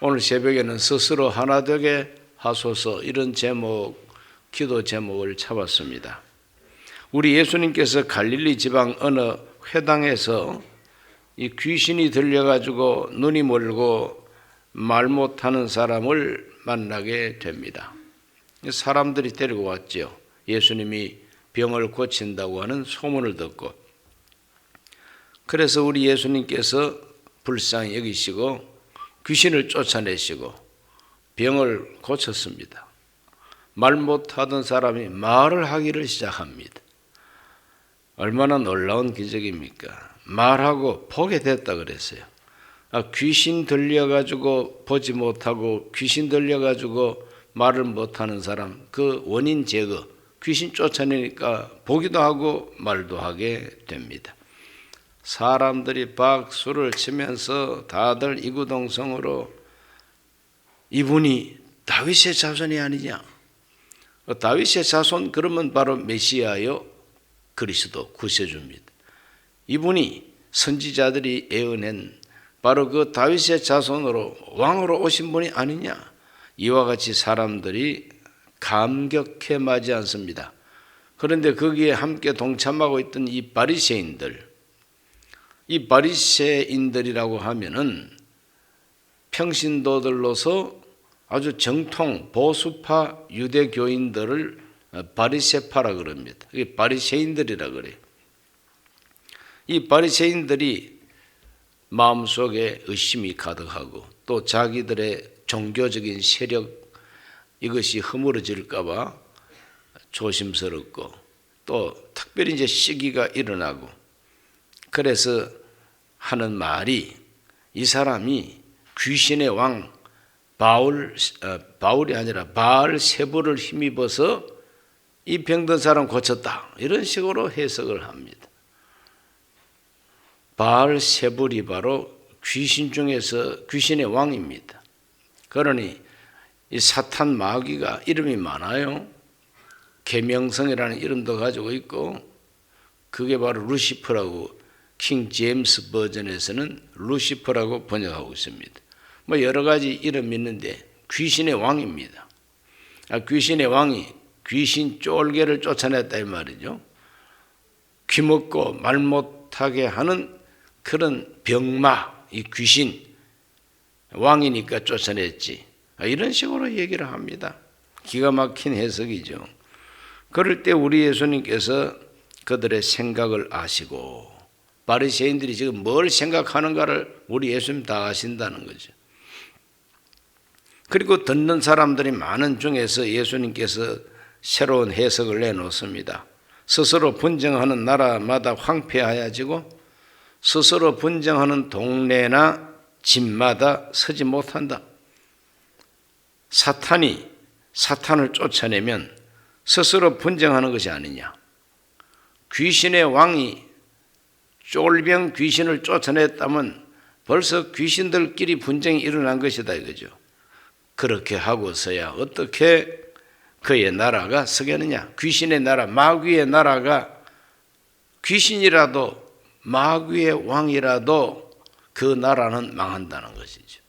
오늘 새벽에는 스스로 하나 되게 하소서 이런 제목, 기도 제목을 잡았습니다. 우리 예수님께서 갈릴리 지방 어느 회당에서 이 귀신이 들려가지고 눈이 멀고 말 못하는 사람을 만나게 됩니다. 사람들이 데리고 왔죠. 예수님이 병을 고친다고 하는 소문을 듣고. 그래서 우리 예수님께서 불쌍히 여기시고 귀신을 쫓아내시고 병을 고쳤습니다. 말 못하던 사람이 말을 하기를 시작합니다. 얼마나 놀라운 기적입니까? 말하고 보게 됐다 그랬어요. 귀신 들려가지고 보지 못하고 귀신 들려가지고 말을 못하는 사람, 그 원인 제거, 귀신 쫓아내니까 보기도 하고 말도 하게 됩니다. 사람들이 박수를 치면서 다들 이구동성으로 이분이 다윗의 자손이 아니냐? 다윗의 자손 그러면 바로 메시아요, 그리스도, 구세주입니다. 이분이 선지자들이 예언한 바로 그 다윗의 자손으로 왕으로 오신 분이 아니냐? 이와 같이 사람들이 감격해 마지 않습니다. 그런데 거기에 함께 동참하고 있던 이 바리새인들, 이 바리새인들이라고 하면은 평신도들로서 아주 정통 보수파 유대교인들을 바리새파라 그럽니다. 이게 바리새인들이라 그래요. 이 바리새인들이 마음속에 의심이 가득하고 또 자기들의 종교적인 세력 이것이 허물어질까 봐 조심스럽고 또 특별히 이제 시기가 일어나고 그래서 하는 말이 이 사람이 귀신의 왕 바울이 아니라 바알세불을 힘입어서 이 병든 사람 고쳤다 이런 식으로 해석을 합니다. 바알세불이 바로 귀신 중에서 귀신의 왕입니다. 그러니 이 사탄 마귀가 이름이 많아요. 계명성이라는 이름도 가지고 있고 그게 바로 루시퍼라고 킹 제임스 버전에서는 루시퍼라고 번역하고 있습니다. 뭐 여러 가지 이름이 있는데 귀신의 왕입니다. 귀신의 왕이 귀신 쫄개를 쫓아냈다 이 말이죠. 귀먹고 말 못하게 하는 그런 병마, 이 귀신 왕이니까 쫓아냈지. 이런 식으로 얘기를 합니다. 기가 막힌 해석이죠. 그럴 때 우리 예수님께서 그들의 생각을 아시고 바리새인들이 지금 뭘 생각하는가를 우리 예수님 다 아신다는 거죠. 그리고 듣는 사람들이 많은 중에서 예수님께서 새로운 해석을 내놓습니다. 스스로 분쟁하는 나라마다 황폐하여지고 스스로 분쟁하는 동네나 집마다 서지 못한다. 사탄을 쫓아내면 스스로 분쟁하는 것이 아니냐. 귀신의 왕이 쫄병 귀신을 쫓아냈다면 벌써 귀신들끼리 분쟁이 일어난 것이다 이거죠. 그렇게 하고서야 어떻게 그의 나라가 서겠느냐. 귀신의 나라, 마귀의 나라가 귀신이라도 마귀의 왕이라도 그 나라는 망한다는 것이죠.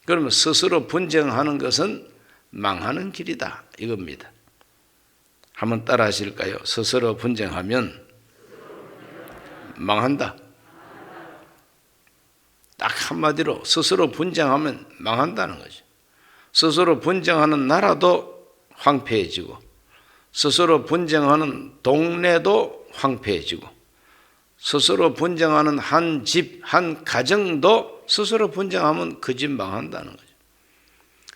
그러면 스스로 분쟁하는 것은 망하는 길이다 이겁니다. 한번 따라 하실까요? 스스로 분쟁하면 망한다. 딱 한마디로 스스로 분쟁하면 망한다는 거죠. 스스로 분쟁하는 나라도 황폐해지고 스스로 분쟁하는 동네도 황폐해지고 스스로 분쟁하는 한 집, 한 가정도 스스로 분쟁하면 그 집 망한다는 거죠.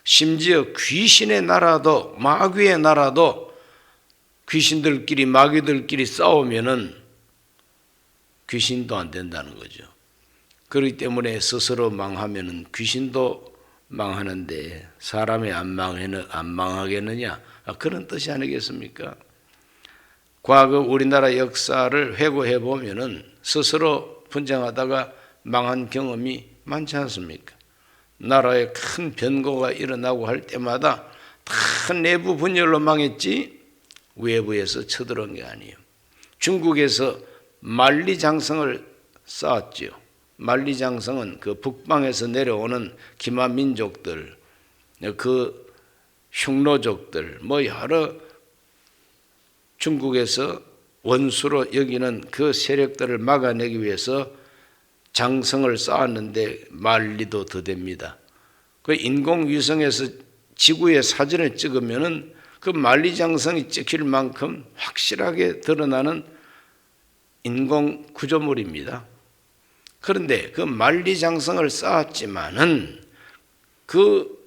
심지어 귀신의 나라도 마귀의 나라도 귀신들끼리 마귀들끼리 싸우면은 귀신도 안 된다는 거죠. 그렇기 때문에 스스로 망하면은 귀신도 망하는데 사람이 안 망하겠느냐? 그런 뜻이 아니겠습니까? 과거 우리나라 역사를 회고해 보면은 스스로 분쟁하다가 망한 경험이 많지 않습니까? 나라에 큰 변고가 일어나고 할 때마다 다 내부 분열로 망했지 외부에서 쳐들어온 게 아니에요. 중국에서 만리장성을 쌓았지요. 만리장성은 그 북방에서 내려오는 기마 민족들, 그 흉노족들, 뭐 여러 중국에서 원수로 여기는 그 세력들을 막아내기 위해서 장성을 쌓았는데 만리도 더 됩니다. 그 인공위성에서 지구의 사진을 찍으면은 그 만리장성이 찍힐 만큼 확실하게 드러나는 인공 구조물입니다. 그런데 그 만리장성을 쌓았지만은 그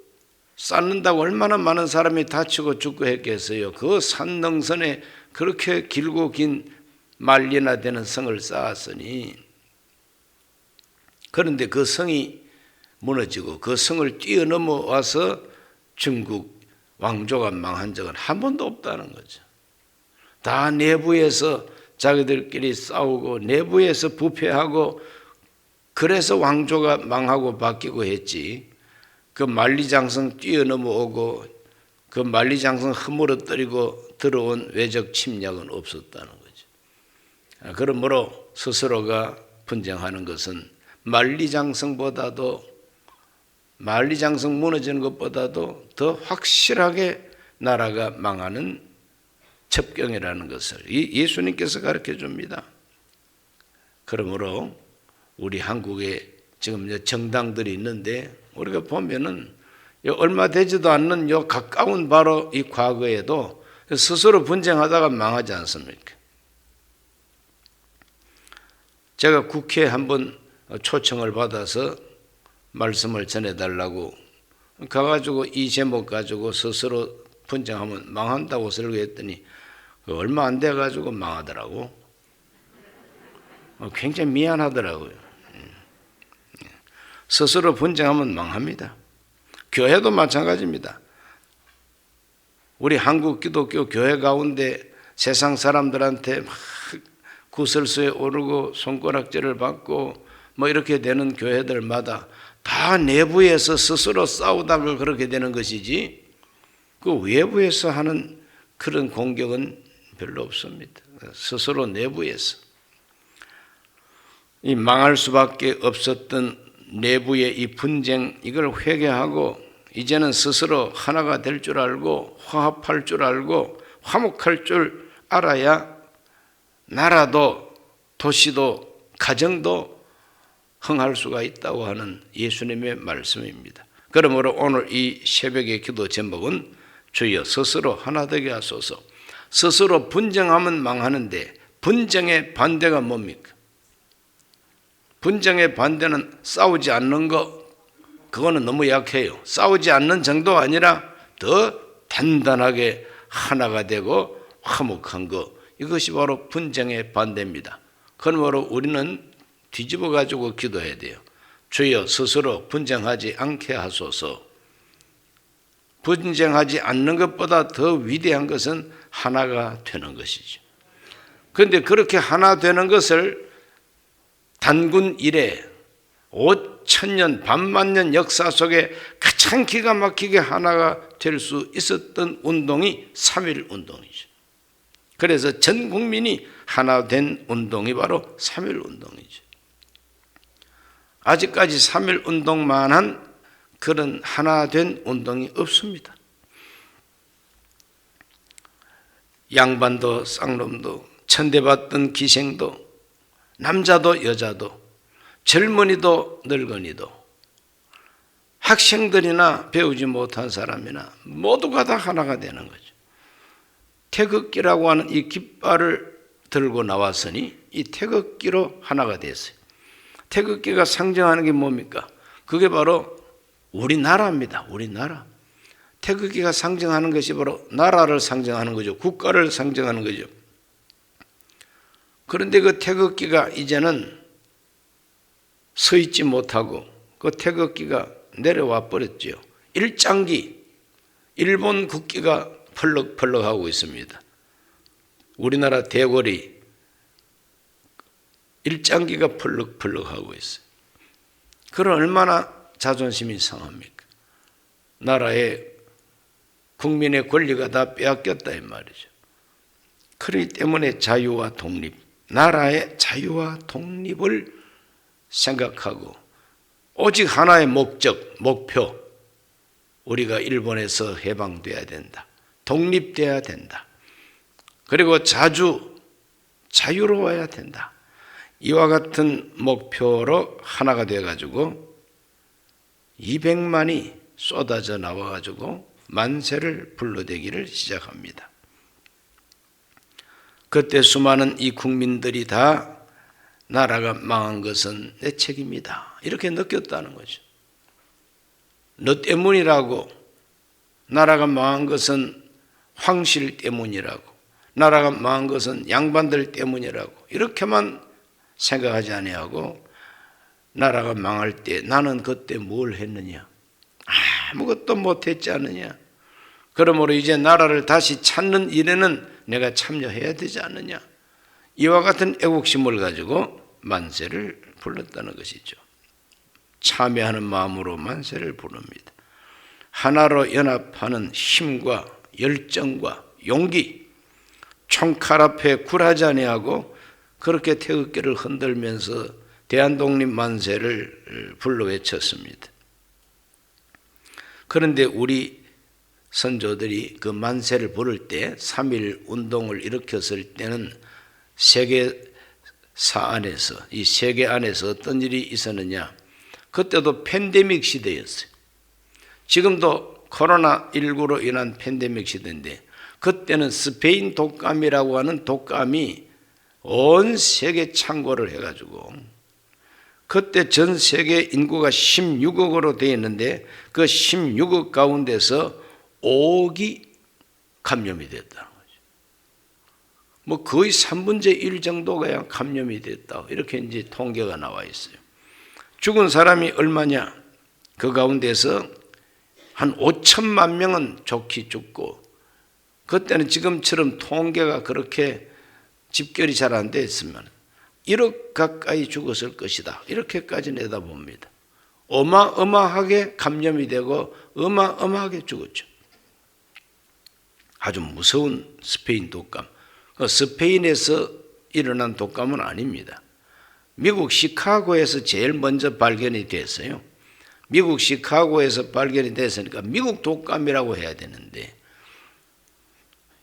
쌓는다고 얼마나 많은 사람이 다치고 죽고 했겠어요. 그 산능선에 그렇게 길고 긴 만리나 되는 성을 쌓았으니, 그런데 그 성이 무너지고 그 성을 뛰어넘어 와서 중국 왕조가 망한 적은 한 번도 없다는 거죠. 다 내부에서 자기들끼리 싸우고 내부에서 부패하고 그래서 왕조가 망하고 바뀌고 했지, 그 만리장성 뛰어넘어 오고 그 만리장성 허물어뜨리고 들어온 외적 침략은 없었다는 거죠. 그러므로 스스로가 분쟁하는 것은 만리장성 무너지는 것보다도 더 확실하게 나라가 망하는 첩경이라는 것을 예수님께서 가르쳐 줍니다. 그러므로 우리 한국에 지금 정당들이 있는데 우리가 보면은 얼마 되지도 않는 요 가까운 바로 이 과거에도 스스로 분쟁하다가 망하지 않습니까? 제가 국회에 한번 초청을 받아서 말씀을 전해달라고 가가지고 이 제목 가지고 스스로 분쟁하면 망한다고 설교했더니 얼마 안 돼가지고 망하더라고. 굉장히 미안하더라고요. 스스로 분쟁하면 망합니다. 교회도 마찬가지입니다. 우리 한국 기독교 교회 가운데 세상 사람들한테 막 구설수에 오르고 손가락질을 받고 뭐 이렇게 되는 교회들마다 다 내부에서 스스로 싸우다가 그렇게 되는 것이지, 그 외부에서 하는 그런 공격은 별로 없습니다. 스스로 내부에서 이 망할 수밖에 없었던 내부의 이 분쟁, 이걸 회개하고 이제는 스스로 하나가 될 줄 알고 화합할 줄 알고 화목할 줄 알아야 나라도 도시도 가정도 흥할 수가 있다고 하는 예수님의 말씀입니다. 그러므로 오늘 이 새벽의 기도 제목은 주여 스스로 하나 되게 하소서. 스스로 분쟁하면 망하는데 분쟁의 반대가 뭡니까? 분쟁의 반대는 싸우지 않는 거, 그거는 너무 약해요. 싸우지 않는 정도가 아니라 더 단단하게 하나가 되고 화목한 거, 이것이 바로 분쟁의 반대입니다. 그러므로 우리는 뒤집어 가지고 기도해야 돼요. 주여 스스로 분쟁하지 않게 하소서. 분쟁하지 않는 것보다 더 위대한 것은 하나가 되는 것이죠. 그런데 그렇게 하나 되는 것을 단군 이래 5,000년 반만년 역사 속에 가장 기가 막히게 하나가 될 수 있었던 운동이 3.1 운동이죠. 그래서 전 국민이 하나 된 운동이 바로 3.1 운동이죠. 아직까지 3.1 운동만한 그런 하나 된 운동이 없습니다. 양반도 쌍놈도 천대받던 기생도 남자도 여자도 젊은이도 늙은이도 학생들이나 배우지 못한 사람이나 모두가 다 하나가 되는 거죠. 태극기라고 하는 이 깃발을 들고 나왔으니 이 태극기로 하나가 됐어요. 태극기가 상징하는 게 뭡니까? 그게 바로 우리나라입니다. 우리나라. 태극기가 상징하는 것이 바로 나라를 상징하는 거죠. 국가를 상징하는 거죠. 그런데 그 태극기가 이제는 서 있지 못하고 그 태극기가 내려와 버렸죠. 일장기, 일본 국기가 펄럭펄럭하고 있습니다. 우리나라 대궐이 일장기가 펄럭펄럭하고 있어요. 그럼 얼마나 자존심이 상합니까? 나라의 국민의 권리가 다 빼앗겼다 이 말이죠. 그렇기 때문에 자유와 독립, 나라의 자유와 독립을 생각하고 오직 하나의 목적, 목표, 우리가 일본에서 해방돼야 된다. 독립돼야 된다. 그리고 자유로워야 된다. 이와 같은 목표로 하나가 돼가지고 200만이 쏟아져 나와가지고 만세를 불러대기를 시작합니다. 그때 수많은 이 국민들이 다 나라가 망한 것은 내 책임이다, 이렇게 느꼈다는 거죠. 너 때문이라고, 나라가 망한 것은 황실 때문이라고, 나라가 망한 것은 양반들 때문이라고 이렇게만 생각하지 아니하고, 나라가 망할 때 나는 그때 뭘 했느냐? 아무것도 못했지 않느냐? 그러므로 이제 나라를 다시 찾는 일에는 내가 참여해야 되지 않느냐? 이와 같은 애국심을 가지고 만세를 불렀다는 것이죠. 참여하는 마음으로 만세를 부릅니다. 하나로 연합하는 힘과 열정과 용기, 총칼 앞에 굴하지 아니하고 그렇게 태극기를 흔들면서 대한독립 만세를 불러 외쳤습니다. 그런데 우리 선조들이 그 만세를 부를 때 3.1 운동을 일으켰을 때는 세계사 안에서, 이 세계 안에서 어떤 일이 있었느냐? 그때도 팬데믹 시대였어요. 지금도 코로나19로 인한 팬데믹 시대인데, 그때는 스페인 독감이라고 하는 독감이 온 세계 창궐을 해가지고, 그때 전 세계 인구가 16억으로 되어 있는데 그 16억 가운데서 5억이 감염이 됐다는 거죠. 뭐 거의 3분의 1 정도가 감염이 됐다, 이렇게 이제 통계가 나와 있어요. 죽은 사람이 얼마냐? 그 가운데서 한 5천만 명은 좋게 죽고, 그때는 지금처럼 통계가 그렇게 집결이 잘 안 됐으면 1억 가까이 죽었을 것이다, 이렇게까지 내다봅니다. 어마어마하게 감염이 되고 어마어마하게 죽었죠. 아주 무서운 스페인 독감. 스페인에서 일어난 독감은 아닙니다. 미국 시카고에서 제일 먼저 발견이 됐어요. 미국 시카고에서 발견이 됐으니까 미국 독감이라고 해야 되는데,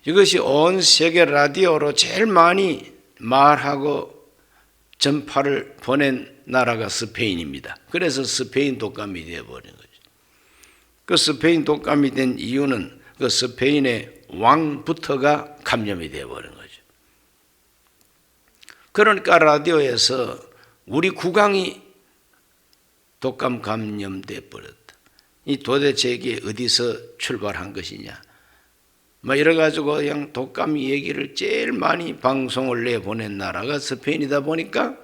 이것이 온 세계 라디오로 제일 많이 말하고 전파를 보낸 나라가 스페인입니다. 그래서 스페인 독감이 되어버린 거죠. 그 스페인 독감이 된 이유는 그 스페인의 왕부터가 감염이 되어버린 거죠. 그러니까 라디오에서 우리 국왕이 독감 감염돼 버렸다, 이 도대체 이게 어디서 출발한 것이냐, 뭐 이래가지고 그냥 독감 얘기를 제일 많이 방송을 내보낸 나라가 스페인이다 보니까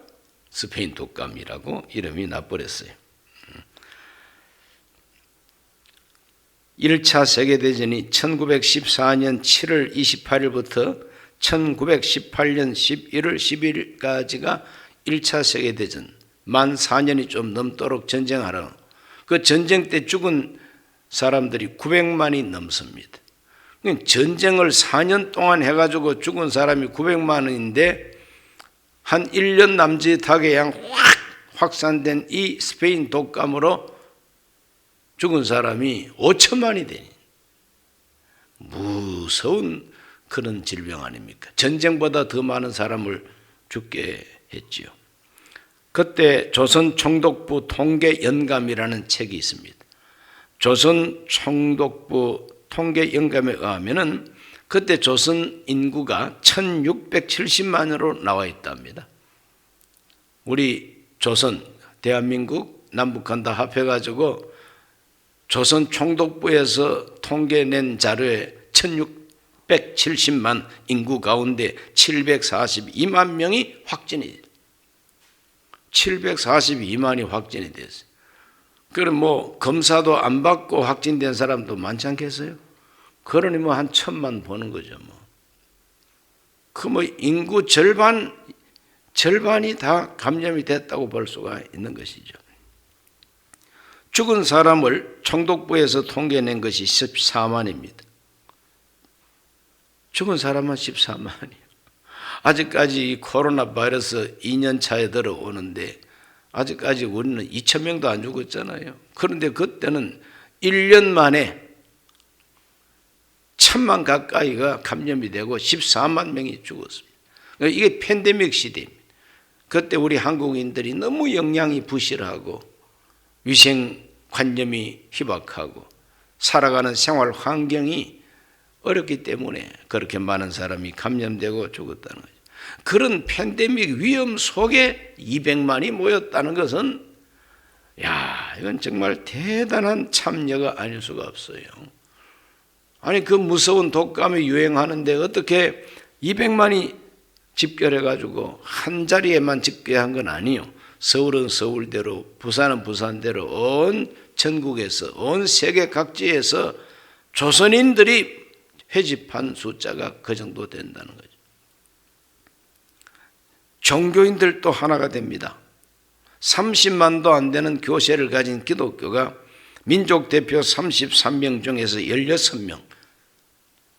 스페인 독감이라고 이름이 나버렸어요. 1차 세계대전이 1914년 7월 28일부터 1918년 11월 10일까지가 1차 세계대전, 만 4년이 좀 넘도록 전쟁하러, 그 전쟁 때 죽은 사람들이 900만이 넘습니다. 전쟁을 4년 동안 해가지고 죽은 사람이 900만인데 한 1년 남짓하게 확 확산된 이 스페인 독감으로 죽은 사람이 5천만이 되니 무서운 그런 질병 아닙니까? 전쟁보다 더 많은 사람을 죽게 했지요. 그때 조선총독부 통계연감이라는 책이 있습니다. 조선총독부 통계연감에 의하면은 그때 조선 인구가 1670만으로 나와 있답니다. 우리 조선, 대한민국, 남북한 다 합해가지고 조선 총독부에서 통계낸 자료에 1670만 인구 가운데 742만 명이 확진이 됐어요. 742만이 확진이 됐어요. 그럼 뭐 검사도 안 받고 확진된 사람도 많지 않겠어요? 그러니 뭐 한 1000만 보는 거죠. 그 뭐 인구 절반이 다 감염이 됐다고 볼 수가 있는 것이죠. 죽은 사람을 총독부에서 통계낸 것이 14만입니다. 죽은 사람은 14만이에요. 아직까지 이 코로나 바이러스 2년 차에 들어오는데 아직까지 우리는 2,000명도 안 죽었잖아요. 그런데 그때는 1년 만에 1,000만 가까이가 감염이 되고 14만 명이 죽었습니다. 이게 팬데믹 시대입니다. 그때 우리 한국인들이 너무 영양이 부실하고 위생관념이 희박하고 살아가는 생활 환경이 어렵기 때문에 그렇게 많은 사람이 감염되고 죽었다는 거죠. 그런 팬데믹 위험 속에 200만이 모였다는 것은 이건 정말 대단한 참여가 아닐 수가 없어요. 아니 그 무서운 독감이 유행하는데 어떻게 200만이 집결해가지고 한 자리에만 집계한 건 아니요. 서울은 서울대로, 부산은 부산대로 온 전국에서, 온 세계 각지에서 조선인들이 회집한 숫자가 그 정도 된다는 거죠. 종교인들도 하나가 됩니다. 30만도 안 되는 교세를 가진 기독교가 민족 대표 33명 중에서 16명,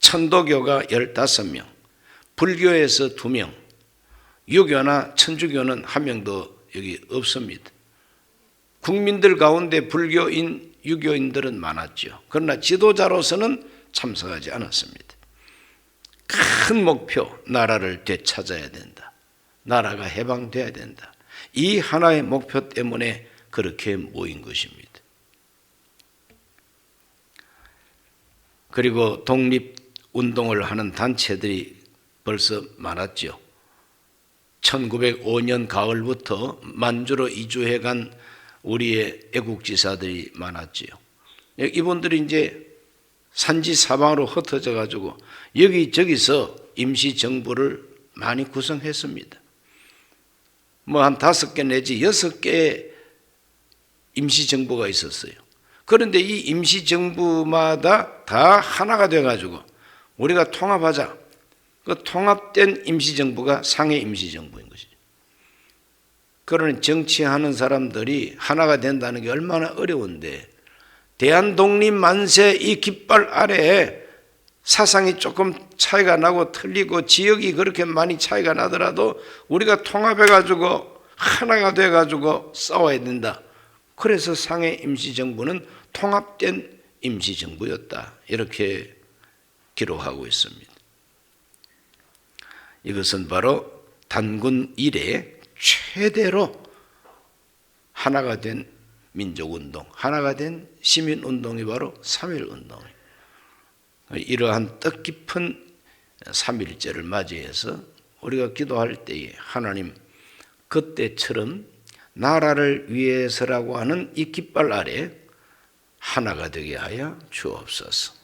천도교가 15명, 불교에서 2명, 유교나 천주교는 1명도 여기 없습니다. 국민들 가운데 불교인, 유교인들은 많았죠. 그러나 지도자로서는 참석하지 않았습니다. 큰 목표, 나라를 되찾아야 된다. 나라가 해방돼야 된다. 이 하나의 목표 때문에 그렇게 모인 것입니다. 그리고 독립운동을 하는 단체들이 벌써 많았죠. 1905년 가을부터 만주로 이주해 간 우리의 애국지사들이 많았지요. 이분들이 이제 산지 사방으로 흩어져 가지고 여기저기서 임시정부를 많이 구성했습니다. 뭐 한 5개 내지 6개의 임시정부가 있었어요. 그런데 이 임시정부마다 다 하나가 돼가지고 우리가 통합하자. 그 통합된 임시정부가 상해 임시정부인 것이죠. 그러니 정치하는 사람들이 하나가 된다는 게 얼마나 어려운데 대한독립 만세 이 깃발 아래에 사상이 조금 차이가 나고 틀리고 지역이 그렇게 많이 차이가 나더라도 우리가 통합해가지고 하나가 돼가지고 싸워야 된다. 그래서 상해 임시정부는 통합된 임시정부였다. 이렇게 기록하고 있습니다. 이것은 바로 단군 이래 최대로 하나가 된 민족운동, 하나가 된 시민운동이 바로 3.1운동이에요. 이러한 뜻깊은 3.1제를 맞이해서 우리가 기도할 때에 하나님 그때처럼 나라를 위해서라고 하는 이 깃발 아래 하나가 되게 하여 주옵소서.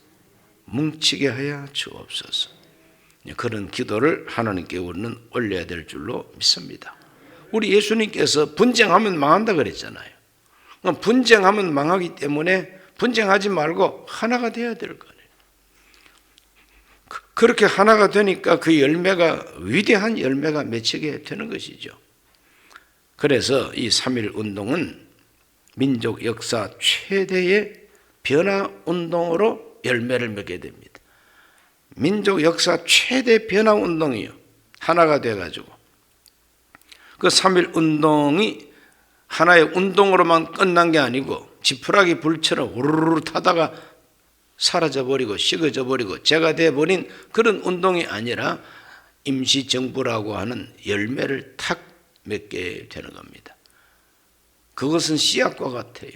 뭉치게 하여 주옵소서. 그런 기도를 하나님께 우리는 올려야 될 줄로 믿습니다. 우리 예수님께서 분쟁하면 망한다 그랬잖아요. 분쟁하면 망하기 때문에 분쟁하지 말고 하나가 돼야 될 거예요. 그렇게 하나가 되니까 그 열매가 위대한 열매가 맺히게 되는 것이죠. 그래서 이 3.1운동은 민족 역사 최대의 변화운동으로 열매를 맺게 됩니다. 민족 역사 최대 변화운동이요. 하나가 돼가지고 그 3.1운동이 하나의 운동으로만 끝난 게 아니고 지푸라기 불처럼 우르르 타다가 사라져버리고 식어져버리고 재가 돼버린 그런 운동이 아니라 임시정부라고 하는 열매를 탁 맺게 되는 겁니다. 그것은 씨앗과 같아요.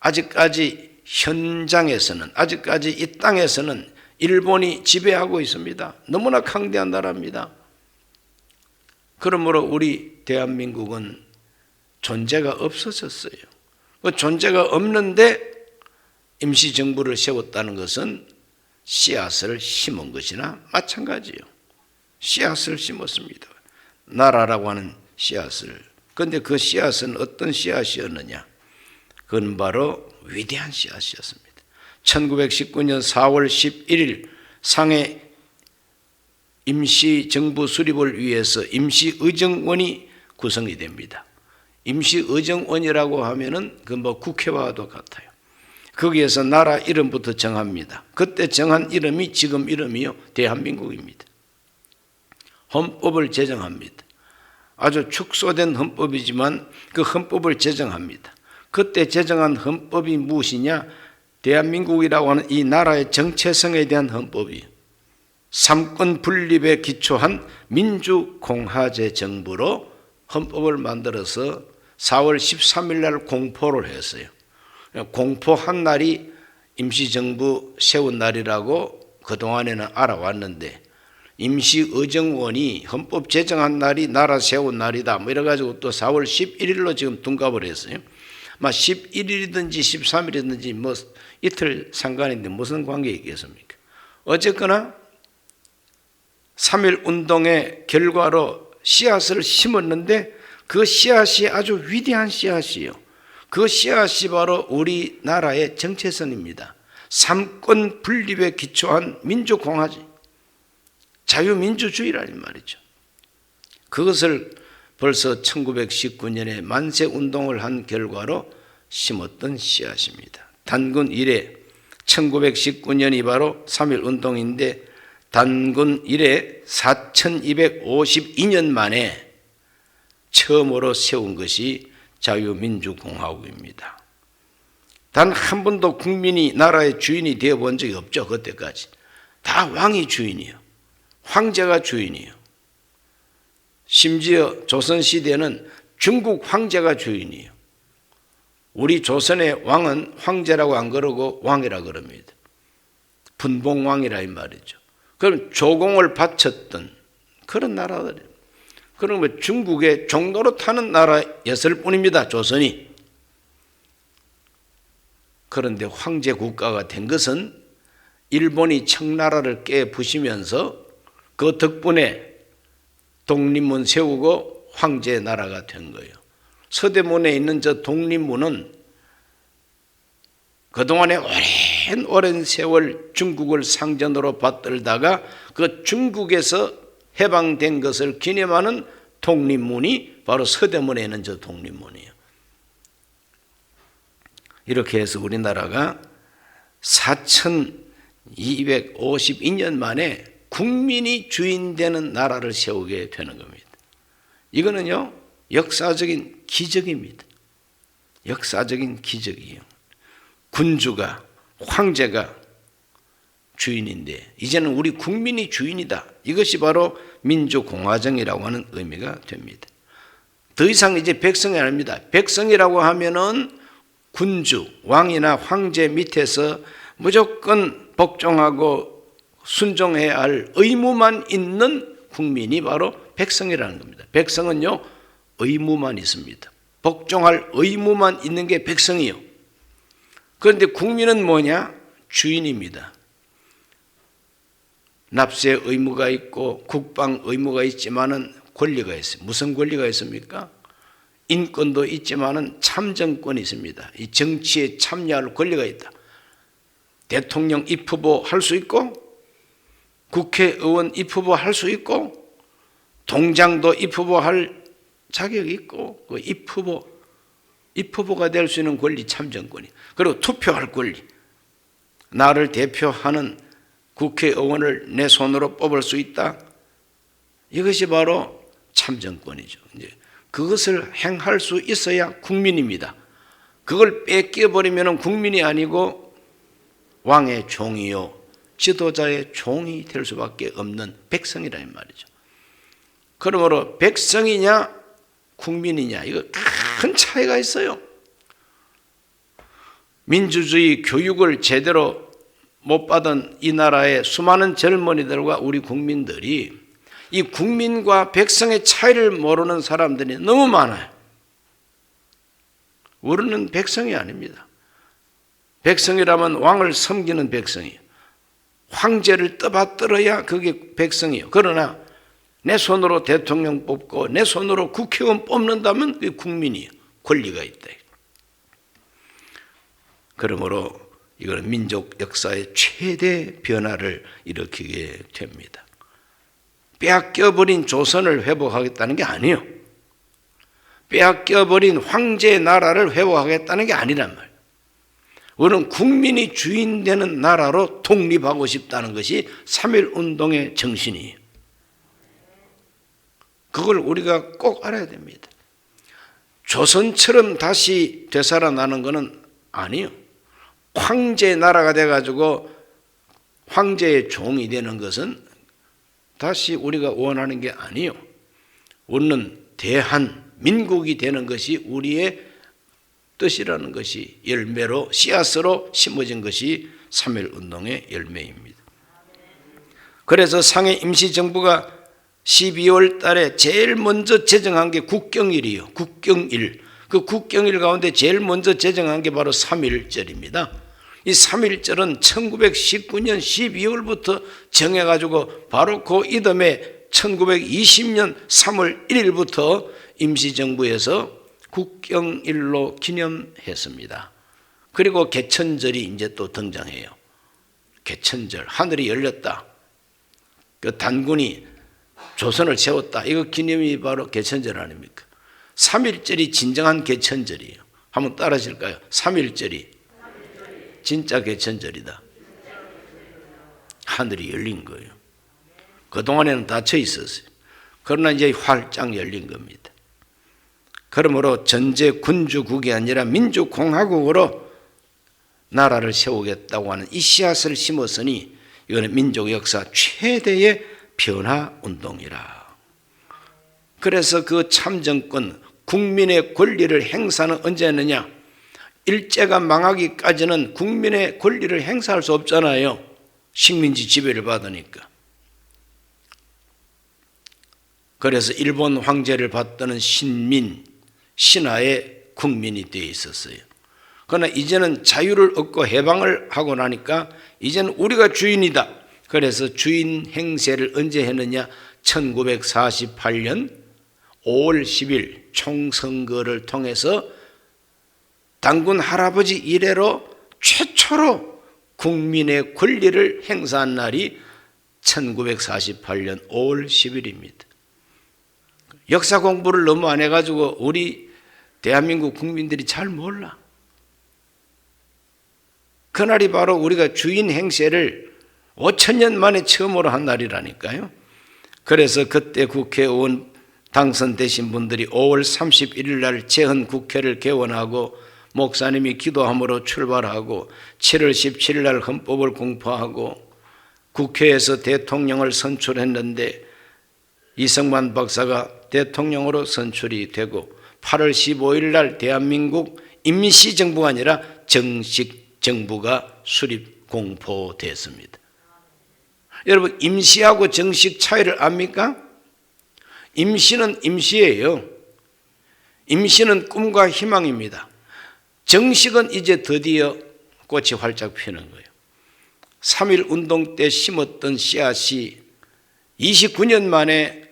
아직까지 현장에서는, 아직까지 이 땅에서는 일본이 지배하고 있습니다. 너무나 강대한 나라입니다. 그러므로 우리 대한민국은 존재가 없어졌어요. 그 존재가 없는데 임시정부를 세웠다는 것은 씨앗을 심은 것이나 마찬가지예요. 씨앗을 심었습니다. 나라라고 하는 씨앗을. 그런데 그 씨앗은 어떤 씨앗이었느냐? 그건 바로 위대한 씨앗이었습니다. 1919년 4월 11일 상해 임시정부 수립을 위해서 임시의정원이 구성이 됩니다. 임시의정원이라고 하면은 그 뭐 국회와도 같아요. 거기에서 나라 이름부터 정합니다. 그때 정한 이름이 지금 이름이요 대한민국입니다. 헌법을 제정합니다. 아주 축소된 헌법이지만 그 헌법을 제정합니다. 그때 제정한 헌법이 무엇이냐? 대한민국이라고 하는 이 나라의 정체성에 대한 헌법이에요. 삼권 분립에 기초한 민주공화제 정부로 헌법을 만들어서 4월 13일 날 공포를 했어요. 공포한 날이 임시정부 세운 날이라고 그동안에는 알아왔는데, 임시의정원이 헌법 제정한 날이 나라 세운 날이다 뭐 이래가지고 또 4월 11일로 지금 둔갑을 했어요. 11일이든지 13일이든지 뭐 이틀 상관인데 무슨 관계 있겠습니까? 어쨌거나 3.1 운동의 결과로 씨앗을 심었는데 그 씨앗이 아주 위대한 씨앗이에요. 그 씨앗이 바로 우리나라의 정체성입니다. 삼권 분립에 기초한 민주공화제, 자유민주주의라는 말이죠. 그것을 벌써 1919년에 만세운동을 한 결과로 심었던 씨앗입니다. 단군 이래 1919년이 바로 3.1 운동인데 단군 이래 4252년 만에 처음으로 세운 것이 자유민주공화국입니다. 단 한 번도 국민이 나라의 주인이 되어본 적이 없죠. 그때까지 다 왕이 주인이에요. 황제가 주인이에요. 심지어 조선시대는 중국 황제가 주인이에요. 우리 조선의 왕은 황제라고 안 그러고 왕이라 그럽니다. 분봉왕이라 이 말이죠. 그럼 조공을 바쳤던 그런 나라들이에요. 그러면 중국의 종로로 타는 나라였을 뿐입니다. 조선이. 그런데 황제 국가가 된 것은 일본이 청나라를 깨부시면서 그 덕분에 독립문 세우고 황제 나라가 된 거예요. 서대문에 있는 저 독립문은 그동안에 오랜 세월 중국을 상전으로 받들다가 그 중국에서 해방된 것을 기념하는 독립문이 바로 서대문에 있는 저 독립문이에요. 이렇게 해서 우리나라가 4252년 만에 국민이 주인 되는 나라를 세우게 되는 겁니다. 이거는요, 역사적인 기적입니다. 역사적인 기적이에요. 군주가, 황제가 주인인데 이제는 우리 국민이 주인이다. 이것이 바로 민주공화정이라고 하는 의미가 됩니다. 더 이상 이제 백성이 아닙니다. 백성이라고 하면은 군주, 왕이나 황제 밑에서 무조건 복종하고 순종해야 할 의무만 있는 국민이 바로 백성이라는 겁니다. 백성은요, 의무만 있습니다. 복종할 의무만 있는 게 백성이요. 그런데 국민은 뭐냐? 주인입니다. 납세 의무가 있고 국방 의무가 있지만은 권리가 있어요. 무슨 권리가 있습니까? 인권도 있지만은 참정권이 있습니다. 이 정치에 참여할 권리가 있다. 대통령 입후보 할 수 있고 국회의원 입후보 할 수 있고 동장도 입후보 할 자격이 있고 그 입후보가 될 수 있는 권리, 참정권이, 그리고 투표할 권리, 나를 대표하는 국회의원을 내 손으로 뽑을 수 있다. 이것이 바로 참정권이죠. 이제 그것을 행할 수 있어야 국민입니다. 그걸 뺏겨버리면 국민이 아니고 왕의 종이요, 지도자의 종이 될 수밖에 없는 백성이라는 말이죠. 그러므로 백성이냐 국민이냐 이거 큰 차이가 있어요. 민주주의 교육을 제대로 못 받은 이 나라의 수많은 젊은이들과 우리 국민들이 이 국민과 백성의 차이를 모르는 사람들이 너무 많아요. 우리는 백성이 아닙니다. 백성이라면 왕을 섬기는 백성이에요. 황제를 떠받들어야 그게 백성이에요. 그러나 내 손으로 대통령 뽑고 내 손으로 국회의원 뽑는다면 그게 국민이에요. 권리가 있다. 그러므로 이거는 민족 역사의 최대 변화를 일으키게 됩니다. 빼앗겨버린 조선을 회복하겠다는 게 아니에요. 빼앗겨버린 황제의 나라를 회복하겠다는 게 아니란 말이에요. 우리는 국민이 주인 되는 나라로 독립하고 싶다는 것이 3.1 운동의 정신이에요. 그걸 우리가 꼭 알아야 됩니다. 조선처럼 다시 되살아나는 것은 아니요. 황제의 나라가 돼가지고 황제의 종이 되는 것은 다시 우리가 원하는 게 아니요. 우리는 대한민국이 되는 것이 우리의 뜻이라는 것이 열매로 씨앗으로 심어진 것이 3.1운동의 열매입니다. 그래서 상해 임시정부가 12월 달에 제일 먼저 제정한 게 국경일이요. 국경일. 그 국경일 가운데 제일 먼저 제정한 게 바로 3.1절입니다. 이 3.1절은 1919년 12월부터 정해가지고 바로 그 이듬해 1920년 3월 1일부터 임시정부에서 국경일로 기념했습니다. 그리고 개천절이 이제 또 등장해요. 개천절, 하늘이 열렸다. 그 단군이 조선을 세웠다. 이거 기념이 바로 개천절 아닙니까? 3.1절이 진정한 개천절이에요. 한번 따라하실까요? 3.1절이 진짜 개천절이다. 하늘이 열린 거예요. 그동안에는 닫혀 있었어요. 그러나 이제 활짝 열린 겁니다. 그러므로 전제 군주국이 아니라 민주공화국으로 나라를 세우겠다고 하는 이 씨앗을 심었으니 이거는 민족 역사 최대의 변화운동이라. 그래서 그 참정권, 국민의 권리를 행사는 언제 했느냐? 일제가 망하기까지는 국민의 권리를 행사할 수 없잖아요. 식민지 지배를 받으니까. 그래서 일본 황제를 받드는 신민, 신하의 국민이 되어 있었어요. 그러나 이제는 자유를 얻고 해방을 하고 나니까 이제는 우리가 주인이다. 그래서 주인 행세를 언제 했느냐? 1948년 5월 10일 총선거를 통해서 단군 할아버지 이래로 최초로 국민의 권리를 행사한 날이 1948년 5월 10일입니다. 역사 공부를 너무 안 해가지고 우리 대한민국 국민들이 잘 몰라. 그날이 바로 우리가 주인 행세를 5,000년 만에 처음으로 한 날이라니까요. 그래서 그때 국회의원 당선되신 분들이 5월 31일 날 재헌 국회를 개원하고 목사님이 기도함으로 출발하고 7월 17일 날 헌법을 공포하고 국회에서 대통령을 선출했는데 이승만 박사가 대통령으로 선출이 되고 8월 15일 날 대한민국 임시정부가 아니라 정식 정부가 수립 공포됐습니다. 여러분, 임시하고 정식 차이를 압니까? 임시는 임시예요. 임시는 꿈과 희망입니다. 정식은 이제 드디어 꽃이 활짝 피는 거예요. 3.1 운동 때 심었던 씨앗이 29년 만에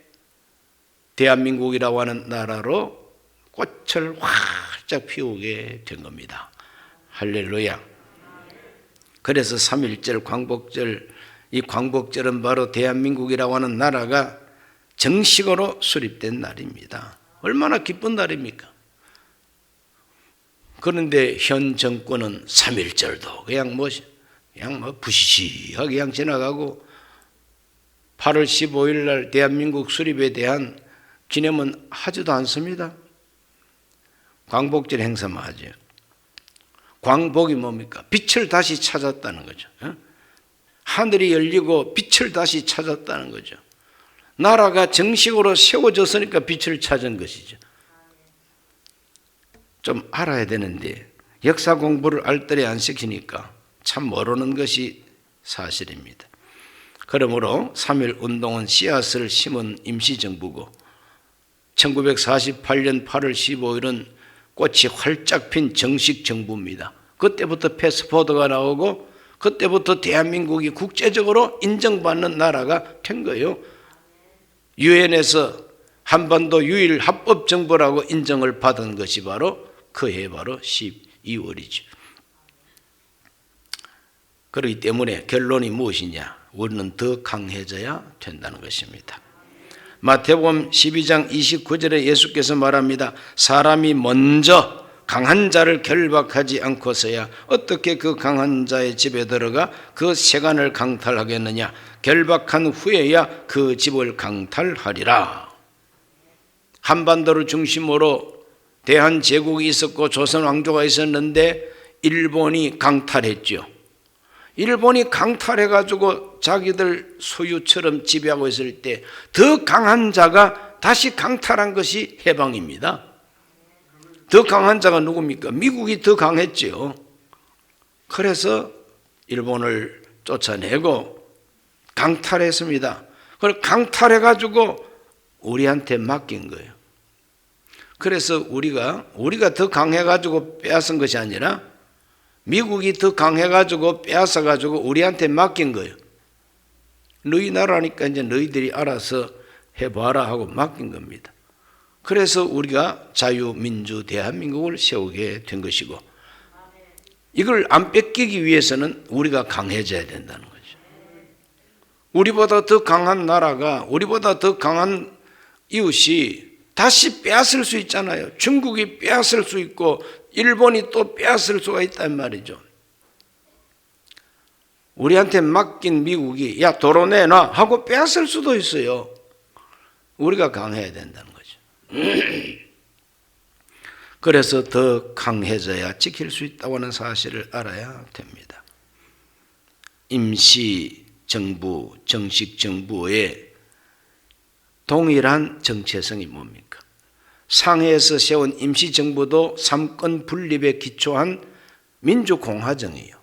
대한민국이라고 하는 나라로 꽃을 활짝 피우게 된 겁니다. 할렐루야. 그래서 3.1절 광복절, 이 광복절은 바로 대한민국이라고 하는 나라가 정식으로 수립된 날입니다. 얼마나 기쁜 날입니까? 그런데 현 정권은 3.1절도 그냥 부시시하게 그냥 지나가고 8월 15일 날 대한민국 수립에 대한 기념은 하지도 않습니다. 광복절 행사만 하죠. 광복이 뭡니까? 빛을 다시 찾았다는 거죠. 하늘이 열리고 빛을 다시 찾았다는 거죠. 나라가 정식으로 세워졌으니까 빛을 찾은 것이죠. 좀 알아야 되는데 역사 공부를 알뜰히 안 시키니까 참 모르는 것이 사실입니다. 그러므로 3.1 운동은 씨앗을 심은 임시정부고 1948년 8월 15일은 꽃이 활짝 핀 정식 정부입니다. 그때부터 패스포드가 나오고 그때부터 대한민국이 국제적으로 인정받는 나라가 된 거예요. 유엔에서 한반도 유일 합법 정부라고 인정을 받은 것이 바로 그해 바로 12월이죠. 그렇기 때문에 결론이 무엇이냐? 우리는 더 강해져야 된다는 것입니다. 마태복음 12장 29절에 예수께서 말합니다. 사람이 먼저 강한 자를 결박하지 않고서야 어떻게 그 강한 자의 집에 들어가 그 세간을 강탈하겠느냐? 결박한 후에야 그 집을 강탈하리라. 한반도를 중심으로 대한제국이 있었고 조선 왕조가 있었는데 일본이 강탈했죠. 일본이 강탈해가지고 자기들 소유처럼 지배하고 있을 때 더 강한 자가 다시 강탈한 것이 해방입니다. 더 강한 자가 누굽니까? 미국이 더 강했죠. 그래서 일본을 쫓아내고 강탈했습니다. 그걸 강탈해가지고 우리한테 맡긴 거예요. 그래서 우리가 더 강해가지고 빼앗은 것이 아니라 미국이 더 강해가지고 빼앗아가지고 우리한테 맡긴 거예요. 너희 나라니까 이제 너희들이 알아서 해봐라 하고 맡긴 겁니다. 그래서 우리가 자유민주 대한민국을 세우게 된 것이고, 이걸 안 뺏기기 위해서는 우리가 강해져야 된다는 거죠. 우리보다 더 강한 나라가, 우리보다 더 강한 이웃이 다시 빼앗을 수 있잖아요. 중국이 빼앗을 수 있고 일본이 또 빼앗을 수가 있단 말이죠. 우리한테 맡긴 미국이 야 도로 내놔 하고 빼앗을 수도 있어요. 우리가 강해야 된다는 거죠. 그래서 더 강해져야 지킬 수 있다고 하는 사실을 알아야 됩니다. 임시정부, 정식정부의 동일한 정체성이 뭡니까? 상해에서 세운 임시정부도 삼권 분립에 기초한 민주공화정이에요.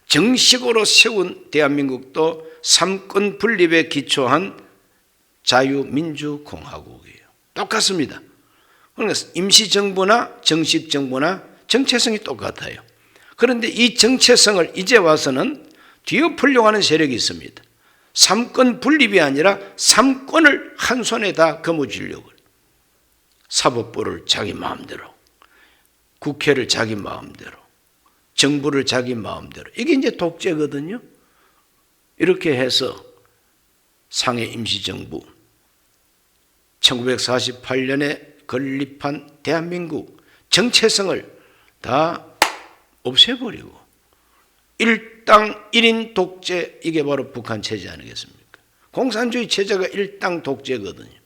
정식으로 세운 대한민국도 삼권 분립에 기초한 자유민주공화국이에요. 똑같습니다. 그러니까 임시정부나 정식정부나 정체성이 똑같아요. 그런데 이 정체성을 이제 와서는 뒤엎으려고 하는 세력이 있습니다. 삼권 분립이 아니라 삼권을 한 손에 다 거머쥐려고 해요. 사법부를 자기 마음대로, 국회를 자기 마음대로, 정부를 자기 마음대로. 이게 이제 독재거든요. 이렇게 해서 상해 임시정부, 1948년에 건립한 대한민국 정체성을 다 없애버리고 일당 1인 독재, 이게 바로 북한 체제 아니겠습니까? 공산주의 체제가 일당 독재거든요.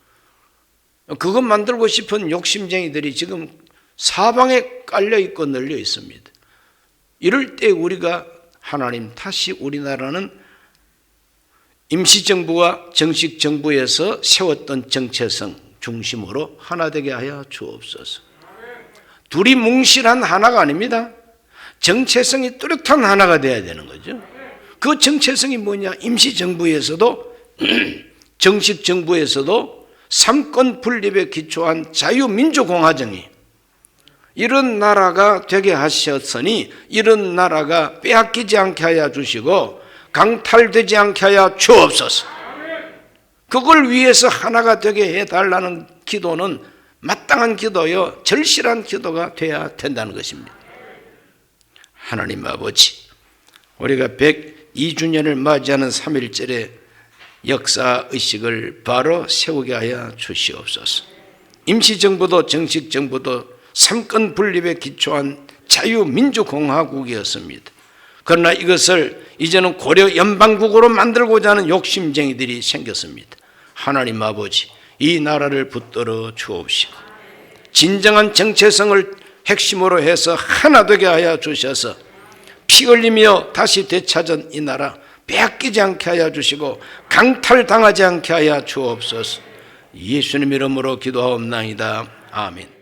그것 만들고 싶은 욕심쟁이들이 지금 사방에 깔려 있고 널려 있습니다. 이럴 때 우리가 하나님, 다시 우리나라는 임시정부와 정식정부에서 세웠던 정체성 중심으로 하나 되게 하여 주옵소서. 둘이 뭉실한 하나가 아닙니다. 정체성이 뚜렷한 하나가 돼야 되는 거죠. 그 정체성이 뭐냐? 임시정부에서도 정식정부에서도 삼권 분립에 기초한 자유민주공화정이, 이런 나라가 되게 하셨으니 이런 나라가 빼앗기지 않게 하여 주시고 강탈되지 않게 하여 주옵소서. 그걸 위해서 하나가 되게 해달라는 기도는 마땅한 기도요, 절실한 기도가 돼야 된다는 것입니다. 하나님 아버지, 우리가 102주년을 맞이하는 3.1절의 역사의식을 바로 세우게 하여 주시옵소서. 임시정부도 정식정부도 삼권 분립에 기초한 자유민주공화국이었습니다. 그러나 이것을 이제는 고려 연방국으로 만들고자 하는 욕심쟁이들이 생겼습니다. 하나님 아버지, 이 나라를 붙들어 주옵시고 진정한 정체성을 핵심으로 해서 하나 되게 하여 주셔서 피 흘리며 다시 되찾은 이 나라 빼앗기지 않게 하여 주시고 강탈당하지 않게 하여 주옵소서. 예수님 이름으로 기도하옵나이다. 아멘.